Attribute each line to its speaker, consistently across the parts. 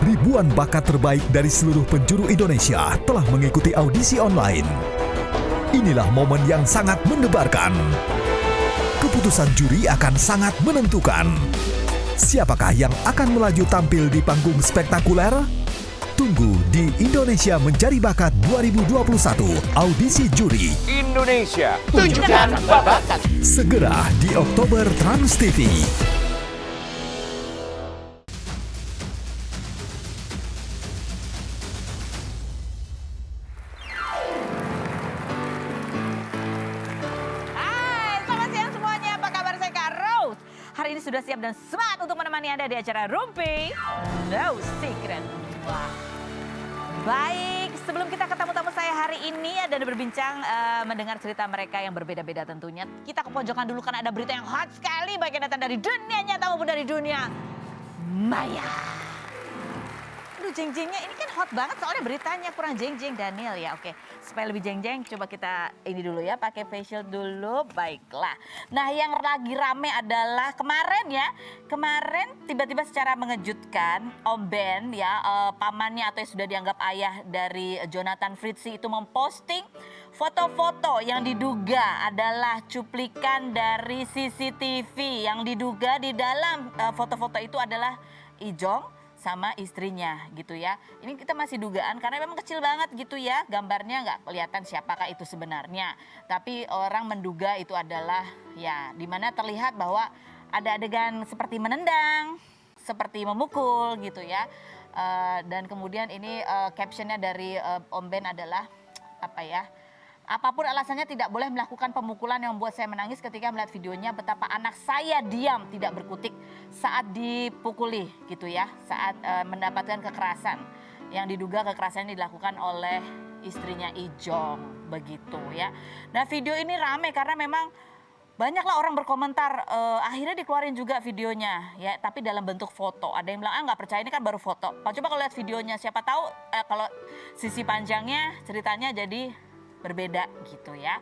Speaker 1: Ribuan bakat terbaik dari seluruh penjuru Indonesia telah mengikuti audisi online. Inilah momen yang sangat mendebarkan. Keputusan juri akan sangat menentukan. Siapakah yang akan melaju tampil di panggung spektakuler? Tunggu di Indonesia Mencari Bakat 2021 Audisi Juri.
Speaker 2: Indonesia, tunjukkan bakat.
Speaker 1: Segera di Oktober Trans TV.
Speaker 3: Hari ini sudah siap dan semangat untuk menemani Anda di acara Rumpi No Secret. Wah. Baik, sebelum kita ketemu tamu saya hari ini dan berbincang mendengar cerita mereka yang berbeda-beda tentunya. Kita ke pojokan dulu karena ada berita yang hot sekali baik yang datang dari dunia nyata maupun dari dunia maya. Aduh jeng-jengnya ini kan hot banget soalnya beritanya kurang jeng-jeng Daniel ya. Oke, supaya lebih jeng-jeng coba kita ini dulu ya, pakai facial dulu. Baiklah. Nah, yang lagi rame adalah kemarin tiba-tiba secara mengejutkan Om Ben ya, pamannya atau yang sudah dianggap ayah dari Jonathan Fritzi itu memposting foto-foto yang diduga adalah cuplikan dari CCTV yang diduga di dalam foto-foto itu adalah Ijong sama istrinya gitu ya. Ini kita masih dugaan karena memang kecil banget gitu ya. Gambarnya nggak kelihatan siapakah itu sebenarnya. Tapi orang menduga itu adalah ya dimana terlihat bahwa ada adegan seperti menendang, seperti memukul gitu ya. Dan kemudian ini captionnya dari Om Ben adalah apa ya. Apapun alasannya tidak boleh melakukan pemukulan yang membuat saya menangis ketika melihat videonya betapa anak saya diam tidak berkutik saat dipukuli gitu ya. Saat mendapatkan kekerasan yang diduga kekerasan ini dilakukan oleh istrinya Ijong begitu ya. Nah video ini rame karena memang banyaklah orang berkomentar akhirnya dikeluarin juga videonya ya. Tapi dalam bentuk foto. Ada yang bilang nggak percaya ini kan baru foto. Coba kalau lihat videonya siapa tahu kalau sisi panjangnya ceritanya jadi berbeda gitu ya.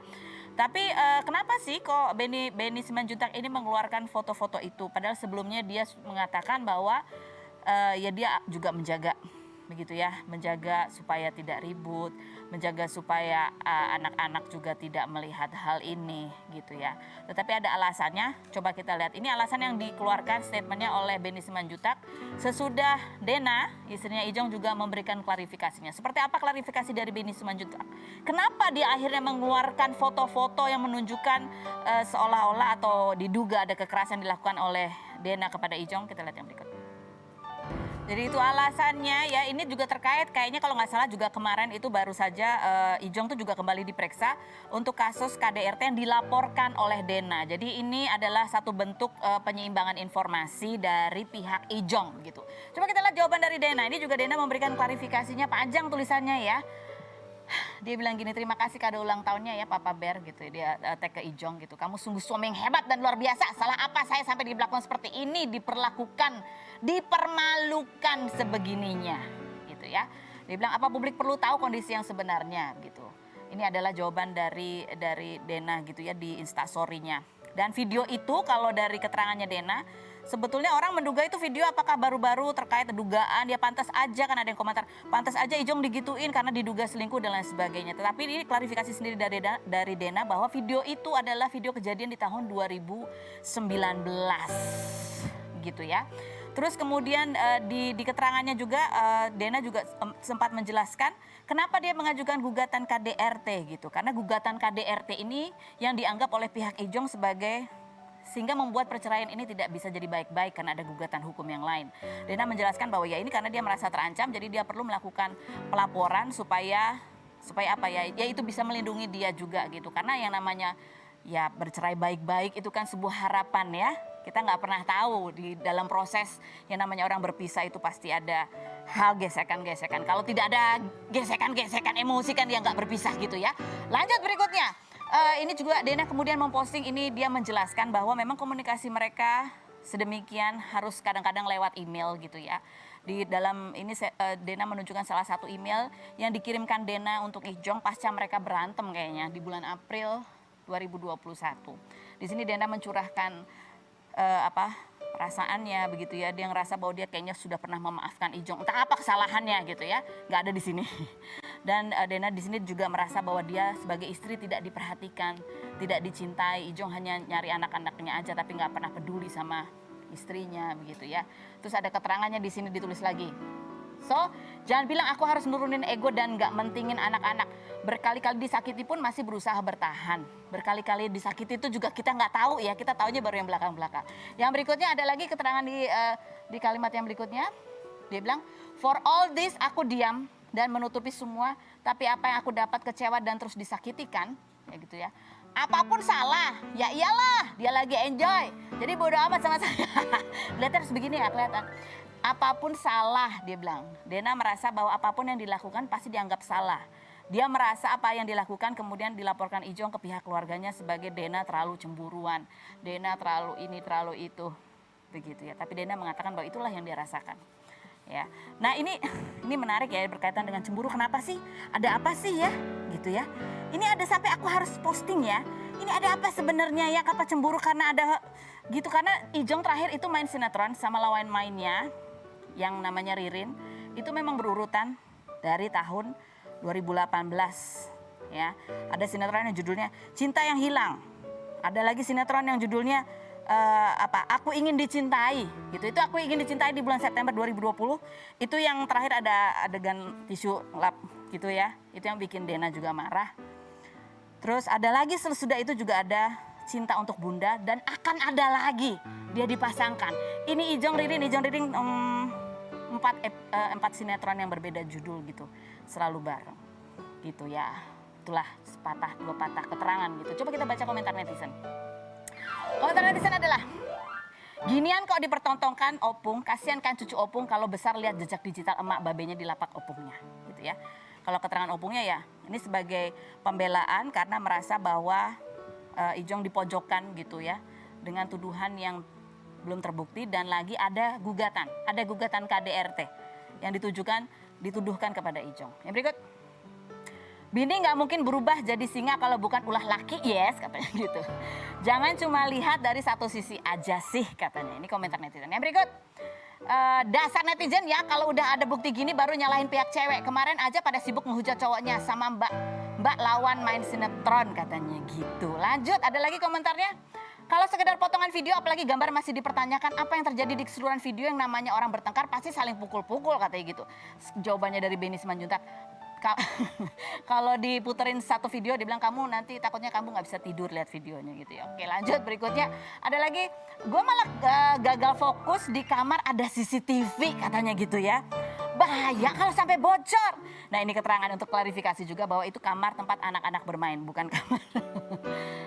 Speaker 3: Tapi kenapa sih kok Benny Simanjuntak ini mengeluarkan foto-foto itu? Padahal sebelumnya dia mengatakan bahwa ya dia juga menjaga begitu ya, menjaga supaya tidak ribut, menjaga supaya anak-anak juga tidak melihat hal ini gitu ya. Tetapi ada alasannya, coba kita lihat. Ini alasan yang dikeluarkan statementnya oleh Benny Simanjuntak sesudah Dena, istrinya Ijong juga memberikan klarifikasinya. Seperti apa klarifikasi dari Benny Simanjuntak? Kenapa dia akhirnya mengeluarkan foto-foto yang menunjukkan seolah-olah atau diduga ada kekerasan dilakukan oleh Dena kepada Ijong? Kita lihat yang berikut. Jadi itu alasannya ya, ini juga terkait kayaknya kalau nggak salah juga kemarin itu baru saja Ijong tuh juga kembali diperiksa untuk kasus KDRT yang dilaporkan oleh Dena. Jadi ini adalah satu bentuk penyeimbangan informasi dari pihak Ijong gitu. Coba kita lihat jawaban dari Dena. Ini juga Dena memberikan klarifikasinya, panjang tulisannya ya. Dia bilang gini, terima kasih kado ulang tahunnya ya Papa Bear gitu. Dia tag ke Ijong gitu. Kamu sungguh suami yang hebat dan luar biasa. Salah apa saya sampai diperlakukan seperti ini, dipermalukan sebegininya gitu ya. Dia bilang apa publik perlu tahu kondisi yang sebenarnya gitu. Ini adalah jawaban dari Dena gitu ya di Instastory-nya. Dan video itu kalau dari keterangannya Dena, sebetulnya orang menduga itu video apakah baru-baru terkait dugaan, ya pantas aja kan ada yang komentar, pantas aja Ijong digituin karena diduga selingkuh dan lain sebagainya. Tetapi ini klarifikasi sendiri dari Dena bahwa video itu adalah video kejadian di tahun 2019 gitu ya. Terus kemudian di keterangannya juga Dena juga sempat menjelaskan kenapa dia mengajukan gugatan KDRT gitu. Karena gugatan KDRT ini yang dianggap oleh pihak Ijong sebagai sehingga membuat perceraian ini tidak bisa jadi baik-baik karena ada gugatan hukum yang lain. Dena menjelaskan bahwa ya ini karena dia merasa terancam jadi dia perlu melakukan pelaporan supaya apa ya itu bisa melindungi dia juga gitu. Karena yang namanya ya bercerai baik-baik itu kan sebuah harapan ya. Kita nggak pernah tahu di dalam proses yang namanya orang berpisah itu pasti ada hal gesekan-gesekan. Kalau tidak ada gesekan-gesekan emosi kan dia nggak berpisah gitu ya. Lanjut berikutnya. Ini juga Dena kemudian memposting ini, dia menjelaskan bahwa memang komunikasi mereka sedemikian harus kadang-kadang lewat email gitu ya. Di dalam ini Dena menunjukkan salah satu email yang dikirimkan Dena untuk Ijong pasca mereka berantem kayaknya di bulan April 2021. Di sini Dena mencurahkan perasaannya begitu ya. Dia ngerasa bahwa dia kayaknya sudah pernah memaafkan Ijong. Entah apa kesalahannya gitu ya, nggak ada di sini. Dan Dena di sini juga merasa bahwa dia sebagai istri tidak diperhatikan, tidak dicintai. Ijong hanya nyari anak-anaknya aja tapi nggak pernah peduli sama istrinya begitu ya. Terus ada keterangannya di sini ditulis lagi. So, jangan bilang aku harus nurunin ego dan nggak mentingin anak-anak. Berkali-kali disakiti pun masih berusaha bertahan. Berkali-kali disakiti itu juga kita nggak tahu ya, kita taunya baru yang belakang-belakang. Yang berikutnya ada lagi keterangan di kalimat yang berikutnya. Dia bilang, for all this aku diam dan menutupi semua, tapi apa yang aku dapat kecewa dan terus disakiti kan, ya gitu ya. Apapun salah, ya iyalah dia lagi enjoy. Jadi bodo amat sama saya. Lihat harus begini ya kelihatan. Apapun salah, dia bilang. Dena merasa bahwa apapun yang dilakukan pasti dianggap salah. Dia merasa apa yang dilakukan kemudian dilaporkan Ijong ke pihak keluarganya sebagai Dena terlalu cemburuan. Dena terlalu ini, terlalu itu. Begitu ya. Tapi Dena mengatakan bahwa itulah yang dia rasakan. Ya. Nah ini menarik ya berkaitan dengan cemburu. Kenapa sih? Ada apa sih ya? Gitu ya. Ini ada sampai aku harus posting ya. Ini ada apa sebenarnya ya? Apa cemburu karena ada gitu. Karena Ijong terakhir itu main sinetron sama lawan mainnya yang namanya Ririn, itu memang berurutan dari tahun 2018 ya. Ada sinetron yang judulnya Cinta yang Hilang. Ada lagi sinetron yang judulnya Aku Ingin Dicintai gitu. Itu Aku Ingin Dicintai di bulan September 2020. Itu yang terakhir ada adegan tisu lap gitu ya. Itu yang bikin Dena juga marah. Terus ada lagi sesudah itu juga ada Cinta Untuk Bunda dan akan ada lagi dia dipasangkan. Ini Ijong Ririn 4 sinetron yang berbeda judul gitu, selalu bareng gitu ya. Itulah sepatah dua patah keterangan gitu. Coba kita baca komentar netizen. Komentar netizen adalah, ginian kok dipertontonkan Opung, kasihan kan cucu Opung kalau besar lihat jejak digital emak babenya di lapak Opungnya gitu ya. Kalau keterangan Opungnya ya ini sebagai pembelaan karena merasa bahwa Ijong dipojokkan gitu ya dengan tuduhan yang belum terbukti dan lagi ada gugatan KDRT yang dituduhkan kepada Ijong. Yang berikut, Bini nggak mungkin berubah jadi singa kalau bukan ulah laki, yes katanya gitu. Jangan cuma lihat dari satu sisi aja sih katanya. Ini komentar netizen. Yang berikut, dasar netizen ya kalau udah ada bukti gini baru nyalahin pihak cewek. Kemarin aja pada sibuk ngehujat cowoknya sama mbak lawan main sinetron katanya gitu. Lanjut, ada lagi komentarnya. Kalau sekedar potongan video apalagi gambar masih dipertanyakan apa yang terjadi di keseluruhan video yang namanya orang bertengkar pasti saling pukul-pukul katanya gitu. Jawabannya dari Beni Simanjuntak. Kalau diputerin satu video dia bilang kamu nanti takutnya kamu nggak bisa tidur lihat videonya gitu ya. Oke lanjut berikutnya. Ada lagi, gue malah gagal fokus di kamar ada CCTV katanya gitu ya. Bahaya kalau sampai bocor. Nah ini keterangan untuk klarifikasi juga bahwa itu kamar tempat anak-anak bermain bukan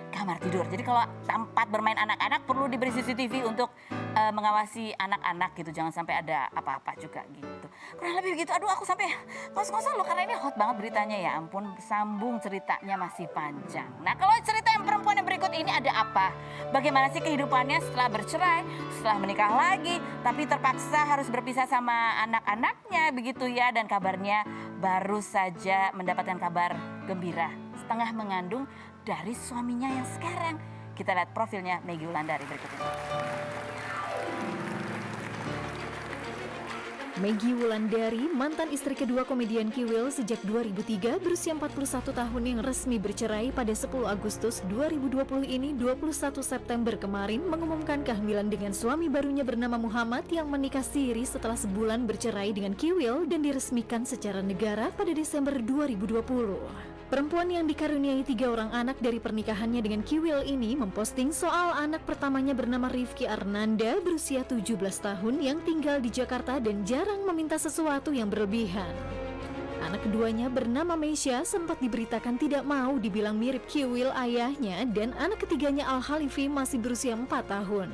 Speaker 3: kamar tidur. Jadi kalau tempat bermain anak-anak perlu diberi CCTV untuk mengawasi anak-anak gitu. Jangan sampai ada apa-apa juga gitu. Kurang lebih begitu. Aduh aku sampai ngos-ngosan loh karena ini hot banget beritanya ya ampun. Sambung ceritanya masih panjang. Nah kalau cerita yang perempuan yang berikut ini ada apa? Bagaimana sih kehidupannya setelah bercerai, setelah menikah lagi, tapi terpaksa harus berpisah sama anak-anaknya begitu ya. Dan kabarnya baru saja mendapatkan kabar gembira setengah mengandung dari suaminya yang sekarang. Kita lihat profilnya Meggy Wulandari berikut ini.
Speaker 4: Meggy Wulandari, mantan istri kedua komedian Kiwil sejak 2003, berusia 41 tahun yang resmi bercerai pada 10 Agustus 2020 ini 21 September kemarin mengumumkan kehamilan dengan suami barunya bernama Muhammad yang menikah siri setelah sebulan bercerai dengan Kiwil dan diresmikan secara negara pada Desember 2020. Perempuan yang dikaruniai 3 orang anak dari pernikahannya dengan Kiwil ini memposting soal anak pertamanya bernama Rifki Arnanda berusia 17 tahun yang tinggal di Jakarta dan jarang meminta sesuatu yang berlebihan. Anak keduanya bernama Meisha sempat diberitakan tidak mau dibilang mirip Kiwil ayahnya dan anak ketiganya Al Halifi masih berusia 4 tahun.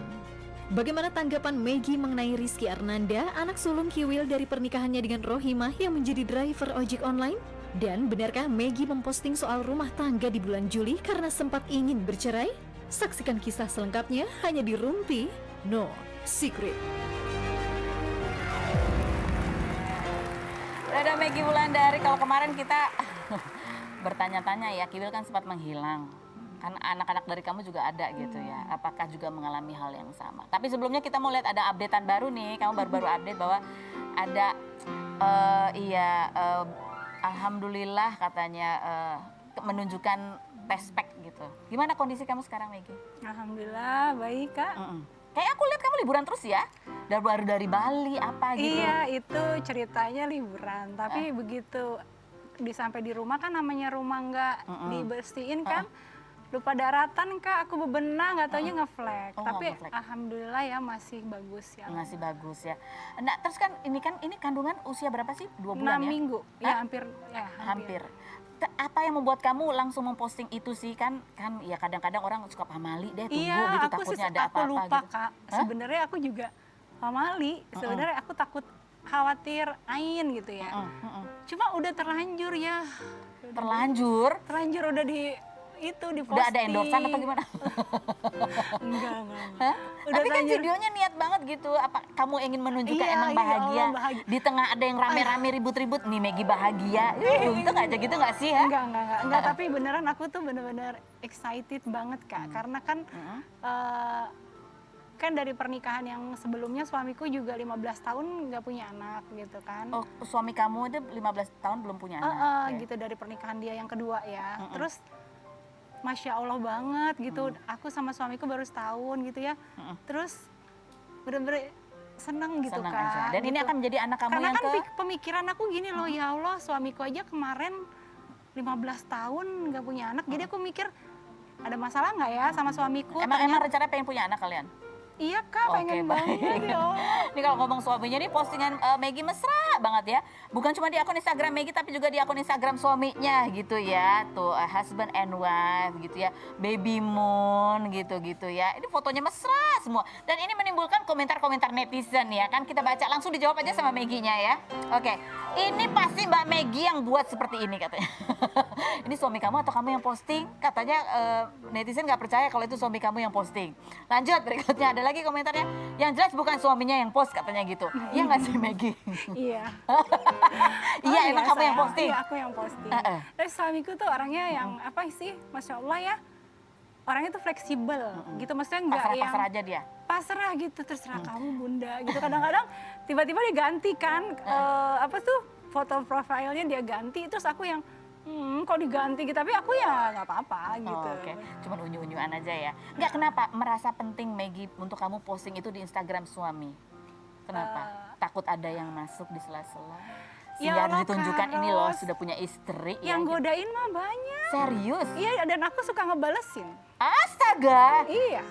Speaker 4: Bagaimana tanggapan Meggy mengenai Rizky Arnanda, anak sulung Kiwil dari pernikahannya dengan Rohimah yang menjadi driver ojek online? Dan benarkah Meggy memposting soal rumah tangga di bulan Juli karena sempat ingin bercerai? Saksikan kisah selengkapnya hanya di Rumpi No Secret.
Speaker 3: Ada Meggy Wulandari. Kalau kemarin kita bertanya-tanya ya, Kiwil kan sempat menghilang. Kan anak-anak dari kamu juga ada gitu ya. Apakah juga mengalami hal yang sama? Tapi sebelumnya kita mau lihat ada updatean baru nih. Kamu baru-baru update bahwa ada alhamdulillah katanya menunjukkan test pack gitu. Gimana kondisi kamu sekarang, Maggie?
Speaker 5: Alhamdulillah baik Kak.
Speaker 3: Kayak aku lihat kamu liburan terus ya. Baru dari Bali apa gitu.
Speaker 5: Iya itu ceritanya liburan, tapi begitu sampai di rumah kan namanya rumah nggak dibersihin kan. Lupa daratan Kak, aku bebenah nggak taunya ngeflek. Tapi
Speaker 3: ngeflek.
Speaker 5: alhamdulillah ya masih bagus ya.
Speaker 3: Masih bagus ya. Nah, terus kan ini kandungan usia berapa sih? 2 bulan
Speaker 5: 6
Speaker 3: ya?
Speaker 5: minggu. Ya hampir
Speaker 3: Hampir. Apa yang membuat kamu langsung memposting itu sih kan ya kadang-kadang orang suka pamali deh tunggu
Speaker 5: Iya,
Speaker 3: gitu
Speaker 5: aku
Speaker 3: takutnya ada
Speaker 5: aku
Speaker 3: apa-apa
Speaker 5: lupa
Speaker 3: gitu.
Speaker 5: Kak. Sebenarnya aku juga pamali. Sebenarnya aku takut khawatir Ain gitu ya. Cuma udah terlanjur ya.
Speaker 3: Terlanjur?
Speaker 5: Terlanjur udah di posting.
Speaker 3: Udah ada endorsean atau gimana?
Speaker 5: Enggak.
Speaker 3: Hah?
Speaker 5: Udah
Speaker 3: Tapi kan
Speaker 5: terlanjur.
Speaker 3: videonya niat banget gitu. Apa kamu ingin menunjukkan
Speaker 5: Iya,
Speaker 3: emang
Speaker 5: iya,
Speaker 3: bahagia?
Speaker 5: Allah bahagia.
Speaker 3: Di tengah ada yang rame-rame ribut-ribut, nih Maggie bahagia. Itu aja gitu nggak sih ya?
Speaker 5: Enggak, tapi beneran aku tuh bener-bener excited banget Kak. Karena kan kan dari pernikahan yang sebelumnya suamiku juga 15 tahun nggak punya anak gitu kan.
Speaker 3: Oh, suami kamu itu 15 tahun belum punya anak. Ya?
Speaker 5: Gitu dari pernikahan dia yang kedua ya. Terus Masya Allah banget gitu, aku sama suamiku baru setahun gitu ya. Terus bener-bener seneng gitu
Speaker 3: Senang
Speaker 5: Kak.
Speaker 3: aja. Dan ini
Speaker 5: gitu.
Speaker 3: akan menjadi anak kamu
Speaker 5: Karena
Speaker 3: yang
Speaker 5: kan pemikiran aku gini loh, ya Allah suamiku aja kemarin 15 tahun nggak punya anak. Jadi aku mikir ada masalah nggak ya sama suamiku.
Speaker 3: Emang rencana pengen punya anak kalian?
Speaker 5: Iya Kak, pengen banget ya Allah.
Speaker 3: Ini kalau ngomong suaminya nih postingan Maggie mesra banget ya. Bukan cuma di akun Instagram Maggie tapi juga di akun Instagram suaminya gitu ya. Tuh husband and wife gitu ya. Baby moon gitu-gitu ya. Ini fotonya mesra semua. Dan ini menimbulkan komentar-komentar netizen ya kan. Kita baca langsung dijawab aja sama Maggie-nya ya. Oke. Ini pasti Mbak Maggie yang buat seperti ini katanya. Ini suami kamu atau kamu yang posting? Katanya netizen nggak percaya kalau itu suami kamu yang posting. Lanjut berikutnya ada lagi komentarnya. Yang jelas bukan suaminya yang post katanya gitu. Iya nggak sih Maggie?
Speaker 5: Iya.
Speaker 3: Iya emang kamu yang
Speaker 5: sayang.
Speaker 3: posting?
Speaker 5: Iya aku yang posting. Tapi suamiku tuh orangnya yang apa sih, Masya Allah ya. Orangnya tuh fleksibel gitu, maksudnya nggak yang
Speaker 3: Pasrah aja dia?
Speaker 5: pasrah gitu, terserah kamu bunda gitu. Kadang-kadang tiba-tiba dia ganti kan, apa tuh foto profilnya dia ganti, terus aku yang kok diganti gitu, tapi aku ya nggak apa-apa gitu.
Speaker 3: Oke, cuman unyu-unyuan aja ya. Nggak, kenapa merasa penting Maggie untuk kamu posting itu di Instagram suami? Kenapa? Takut ada yang masuk di sela-sela? Sehingga harus
Speaker 5: Allah,
Speaker 3: ditunjukkan ini loh
Speaker 5: Karos.
Speaker 3: sudah punya istri.
Speaker 5: Yang
Speaker 3: ya,
Speaker 5: godain mah banyak.
Speaker 3: Serius?
Speaker 5: Iya, dan aku suka ngebalesin.
Speaker 3: Astaga!
Speaker 5: Iya,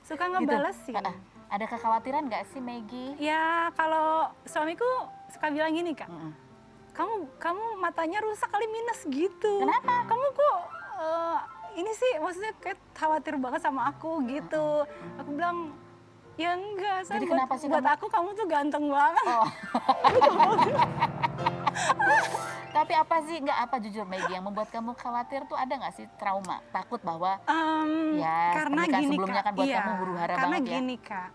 Speaker 5: suka ngebalesin.
Speaker 3: Ada kekhawatiran nggak sih Maggie?
Speaker 5: Ya kalau suamiku suka bilang gini Kak, kamu matanya rusak kali minus gitu.
Speaker 3: Kenapa?
Speaker 5: Kamu kok ini sih maksudnya kayak khawatir banget sama aku gitu. Aku bilang ya enggak,
Speaker 3: Jadi kenapa sih
Speaker 5: buat aku kamu tuh ganteng banget.
Speaker 3: Oh. Tapi apa sih, nggak apa jujur Maggie yang membuat kamu khawatir tuh ada nggak sih trauma? Takut bahwa ya
Speaker 5: Karena
Speaker 3: pernikahan
Speaker 5: gini
Speaker 3: sebelumnya
Speaker 5: Kak,
Speaker 3: kan buat
Speaker 5: iya,
Speaker 3: kamu huru-hara
Speaker 5: karena
Speaker 3: banget ya?
Speaker 5: gini Kak,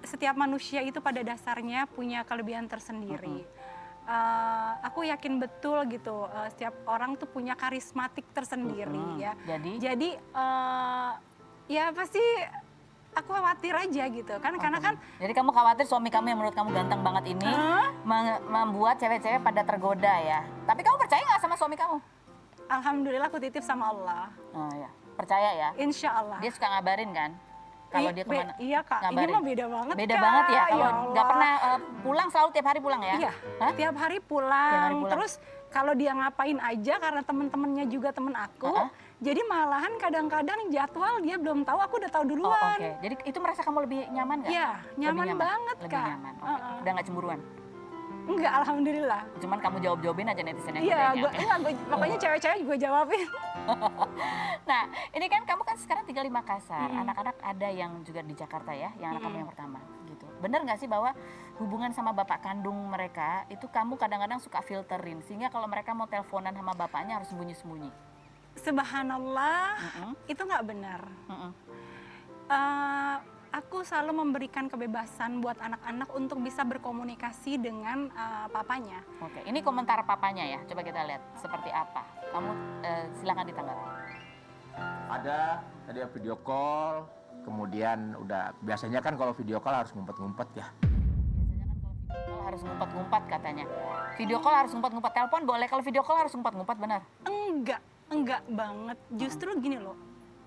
Speaker 5: setiap manusia itu pada dasarnya punya kelebihan tersendiri. Aku yakin betul gitu, setiap orang tuh punya karismatik tersendiri ya. Jadi ya pasti aku khawatir aja gitu kan, karena kan
Speaker 3: Jadi kamu khawatir suami kamu yang menurut kamu ganteng banget ini membuat cewek-cewek pada tergoda ya. Tapi kamu percaya nggak sama suami kamu?
Speaker 5: alhamdulillah aku titip sama Allah.
Speaker 3: Oh ya, percaya ya.
Speaker 5: Insya Allah.
Speaker 3: Dia suka ngabarin kan? Kalau dia kemana?
Speaker 5: Iya Kak, ini
Speaker 3: ngabarin.
Speaker 5: mah beda banget
Speaker 3: Beda
Speaker 5: Kak.
Speaker 3: banget ya, kalau
Speaker 5: Ya
Speaker 3: nggak
Speaker 5: Allah.
Speaker 3: pernah pulang, selalu tiap hari pulang ya?
Speaker 5: Iya,
Speaker 3: Hah?
Speaker 5: tiap hari
Speaker 3: Tiap
Speaker 5: pulang.
Speaker 3: hari pulang.
Speaker 5: Terus kalau dia ngapain aja karena temen-temennya juga temen aku, jadi malahan kadang-kadang jadwal dia belum tahu, aku udah tahu
Speaker 3: Oh,
Speaker 5: duluan.
Speaker 3: oke. Jadi itu merasa kamu lebih nyaman nggak?
Speaker 5: Iya, nyaman
Speaker 3: Lebih
Speaker 5: banget,
Speaker 3: lebih
Speaker 5: Kak.
Speaker 3: nyaman. Oke. Udah nggak cemburuan?
Speaker 5: Enggak, alhamdulillah.
Speaker 3: Cuman kamu jawab-jawabin aja netizen yang
Speaker 5: Iya,
Speaker 3: godainnya.
Speaker 5: pokoknya cewek-cewek gue jawabin.
Speaker 3: Nah, ini kan kamu kan sekarang tinggal di Makassar. Anak-anak ada yang juga di Jakarta ya, yang anak kamu yang pertama gitu. Bener nggak sih bahwa hubungan sama bapak kandung mereka itu kamu kadang-kadang suka filterin sehingga kalau mereka mau teleponan sama bapaknya harus sembunyi-sembunyi?
Speaker 5: Subhanallah, itu nggak benar. Aku selalu memberikan kebebasan buat anak-anak untuk bisa berkomunikasi dengan papanya.
Speaker 3: Oke, ini komentar papanya ya. Coba kita lihat seperti apa. Kamu silakan ditanggapi.
Speaker 2: Ada tadi video call, kemudian udah biasanya kan kalau video call harus ngumpet-ngumpet ya.
Speaker 3: Biasanya kan kalau video call harus ngumpet-ngumpet katanya. Video call harus ngumpet-ngumpet. Telepon boleh, kalau video call harus ngumpet-ngumpet, benar?
Speaker 5: Enggak banget. Justru gini loh,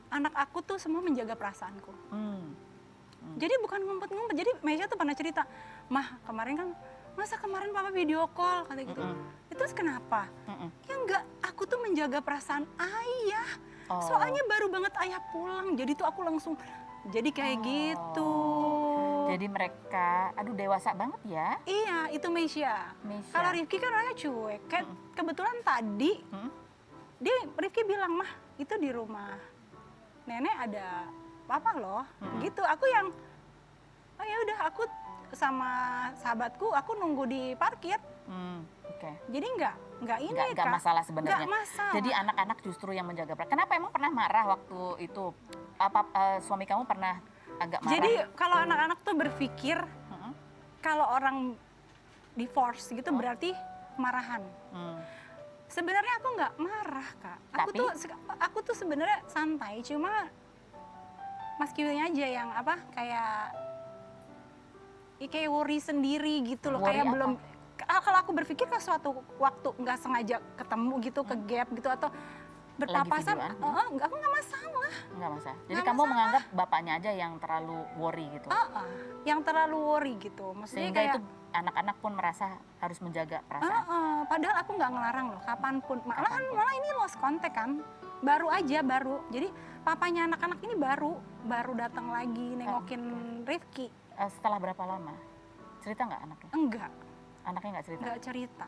Speaker 5: anak aku tuh semua menjaga perasaanku. Jadi bukan ngumpet-ngumpet. Jadi Meisha tuh pernah cerita, "Mah, kemarin kan, masa kemarin papa video call?" Kata gitu. Itu kenapa? Ya enggak, aku tuh menjaga perasaan ayah. Soalnya baru banget ayah pulang, jadi tuh aku langsung jadi kayak gitu.
Speaker 3: Jadi mereka, aduh dewasa banget ya.
Speaker 5: Iya, itu Meisha. Kalau Rifki kan orangnya cuek. Kayak kebetulan tadi, Rifki bilang, "Mah, itu di rumah nenek ada papa loh." Gitu, aku yang, oh ya udah, aku sama sahabatku, aku nunggu di parkir.
Speaker 3: Oke.
Speaker 5: Jadi nggak ini
Speaker 3: Nggak
Speaker 5: Kak.
Speaker 3: masalah sebenarnya.
Speaker 5: Nggak masalah.
Speaker 3: Jadi anak-anak justru yang menjaga perasaan. Kenapa emang pernah marah waktu itu? Apa suami kamu pernah agak marah?
Speaker 5: Jadi kalau anak-anak tuh berpikir kalau orang divorce gitu berarti kemarahan. Sebenarnya aku nggak marah Kak. Aku tuh sebenarnya santai, cuma Mas Kiwilnya aja yang apa kayak worry sendiri gitu loh.
Speaker 3: Worry
Speaker 5: Kayak
Speaker 3: apa?
Speaker 5: belum. Kalau aku berpikir kalau suatu waktu nggak sengaja ketemu gitu ke gap gitu atau berpapasan,
Speaker 3: videoan?
Speaker 5: aku nggak masalah.
Speaker 3: Nggak masalah. Jadi
Speaker 5: Nggak
Speaker 3: kamu
Speaker 5: masalah.
Speaker 3: menganggap bapaknya aja yang terlalu worry gitu.
Speaker 5: Yang terlalu worry gitu. Maksudnya
Speaker 3: Sehingga
Speaker 5: kayak,
Speaker 3: itu anak-anak pun merasa harus menjaga perasaan.
Speaker 5: padahal aku nggak ngelarang loh, kapanpun. Malah ini lost contact kan, baru. Jadi papanya anak-anak ini baru datang lagi nengokin Rifki.
Speaker 3: Setelah berapa lama? Cerita nggak anaknya?
Speaker 5: Enggak,
Speaker 3: Anaknya nggak cerita?
Speaker 5: nggak cerita.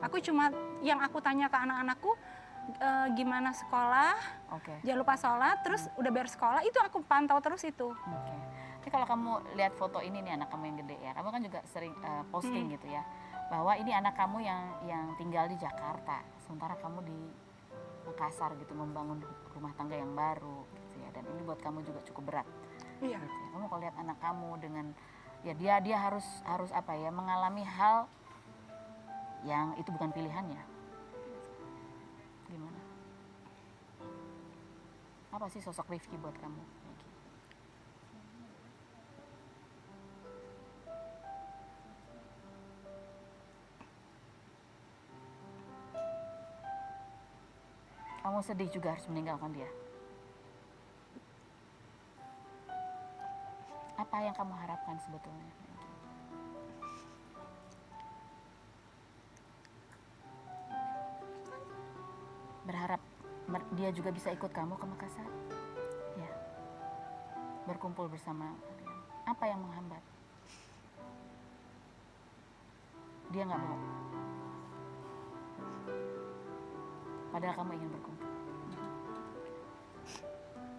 Speaker 5: Aku cuma yang aku tanya ke anak-anakku, gimana sekolah,
Speaker 3: Oke.
Speaker 5: jangan lupa sholat, terus udah beres sekolah, itu aku pantau terus itu.
Speaker 3: Oke. Ini kalau kamu lihat foto ini nih, anak kamu yang gede ya, kamu kan juga sering posting gitu ya, bahwa ini anak kamu yang tinggal di Jakarta, sementara kamu di Makassar gitu, membangun rumah tangga yang baru gitu ya, dan ini buat kamu juga cukup berat.
Speaker 5: Iya.
Speaker 3: Gitu ya. Kamu kalau lihat anak kamu dengan ya dia harus apa ya, mengalami hal yang itu bukan pilihannya. Gimana? Apa sih sosok Rifki buat kamu? Kamu sedih juga harus meninggalkan dia. Apa yang kamu harapkan sebetulnya? Berharap dia juga bisa ikut kamu ke Makassar? Ya. Berkumpul bersama kalian. Apa yang menghambat? Dia nggak mau. Padahal kamu ingin berkumpul.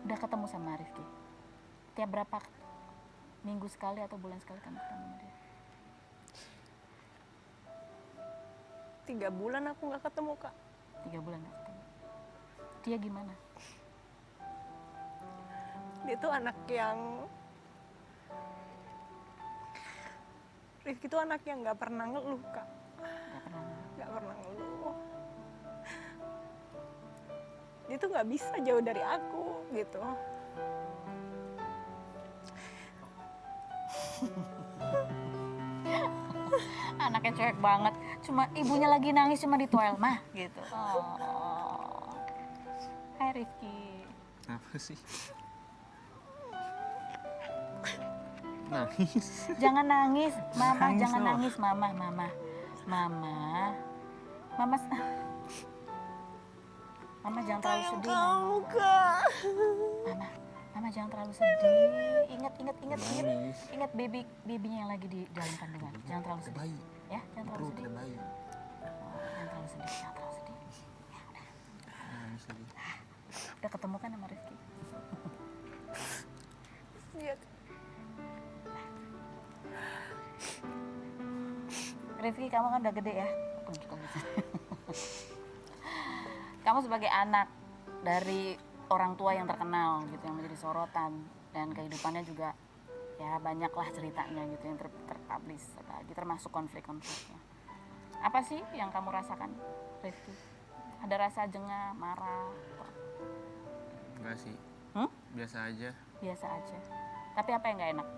Speaker 3: Udah ketemu sama Rifki? Tiap berapa minggu sekali atau bulan sekali kamu ketemu sama dia?
Speaker 5: 3 bulan aku nggak ketemu Kak.
Speaker 3: 3 bulan gak ketemu. Dia gimana?
Speaker 5: Dia tuh anak yang, Rifki tuh anak yang nggak pernah ngeluh Kak.
Speaker 3: Gak pernah.
Speaker 5: Nggak pernah ngeluh. Dia tuh nggak bisa jauh dari aku gitu.
Speaker 3: Anaknya cuek banget. Cuma ibunya lagi nangis cuma di toilet mah gitu. Oh. Hai Rifki.
Speaker 6: Apa sih? Nangis.
Speaker 3: Jangan nangis, Mama,
Speaker 6: Nangis
Speaker 3: jangan
Speaker 6: loh.
Speaker 3: nangis, Mama. Mama jangan terlalu sedih. Mama jangan terlalu sedih. Ingat
Speaker 6: Nangis.
Speaker 3: ingat babynya yang lagi di dalam kandungan. Jangan terlalu sedih.
Speaker 6: Bayi.
Speaker 3: Ya, jangan terlalu
Speaker 6: Perut
Speaker 3: sedih.
Speaker 6: ada bayi.
Speaker 3: Jangan terlalu sedih.
Speaker 6: Nangis lagi.
Speaker 3: Udah ketemu kan sama Rifki?
Speaker 5: Iya.
Speaker 3: Rifki, kamu kan udah gede ya. Kamu sebagai anak dari orang tua yang terkenal gitu, yang menjadi sorotan, dan kehidupannya juga ya banyaklah ceritanya gitu yang terpublish, apalagi termasuk konflik-konfliknya. Apa sih yang kamu rasakan, Rifki? Ada rasa jengah, marah?
Speaker 6: Enggak sih, biasa aja.
Speaker 3: Biasa aja. Tapi apa yang nggak enak?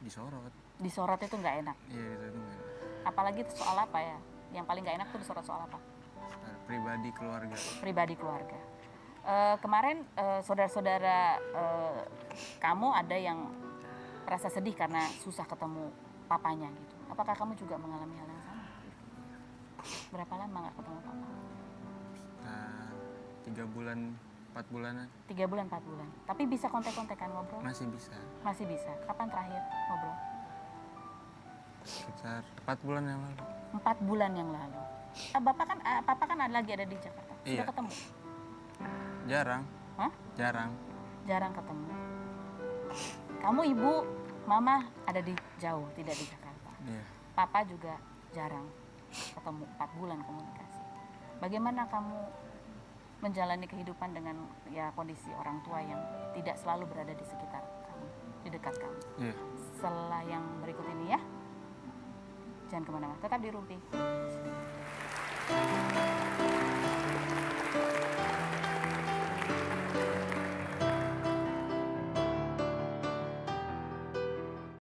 Speaker 6: Disorot.
Speaker 3: Disorot itu nggak enak.
Speaker 6: Iya, itu enggak.
Speaker 3: Apalagi itu soal apa ya? Yang paling nggak enak tuh disorot soal apa?
Speaker 6: Pribadi keluarga.
Speaker 3: Pribadi keluarga. Kemarin saudara-saudara kamu ada yang merasa sedih karena susah ketemu papanya gitu. Apakah kamu juga mengalami hal yang sama? Berapa lama nggak ketemu papa?
Speaker 6: 3 bulan, 4 bulanan
Speaker 3: 3 bulan, 4 bulan. Tapi bisa kontek-kontekan ngobrol?
Speaker 6: masih bisa.
Speaker 3: Masih bisa. Kapan terakhir ngobrol?
Speaker 6: Sekitar 4 bulan yang lalu.
Speaker 3: 4 bulan yang lalu. Papa kan lagi ada di Jakarta. Sudah
Speaker 6: Iya.
Speaker 3: ketemu?
Speaker 6: Jarang.
Speaker 3: Hah?
Speaker 6: Jarang.
Speaker 3: Jarang ketemu. Kamu ibu, mama ada di jauh, tidak di Jakarta.
Speaker 6: Iya.
Speaker 3: Papa juga jarang ketemu, 4 bulan komunikasi. Bagaimana kamu menjalani kehidupan dengan ya kondisi orang tua yang tidak selalu berada di sekitar kamu, di dekat kamu?
Speaker 6: Iya.
Speaker 3: Setelah yang berikut ini ya, jangan kemana-mana, tetap di Rumpi.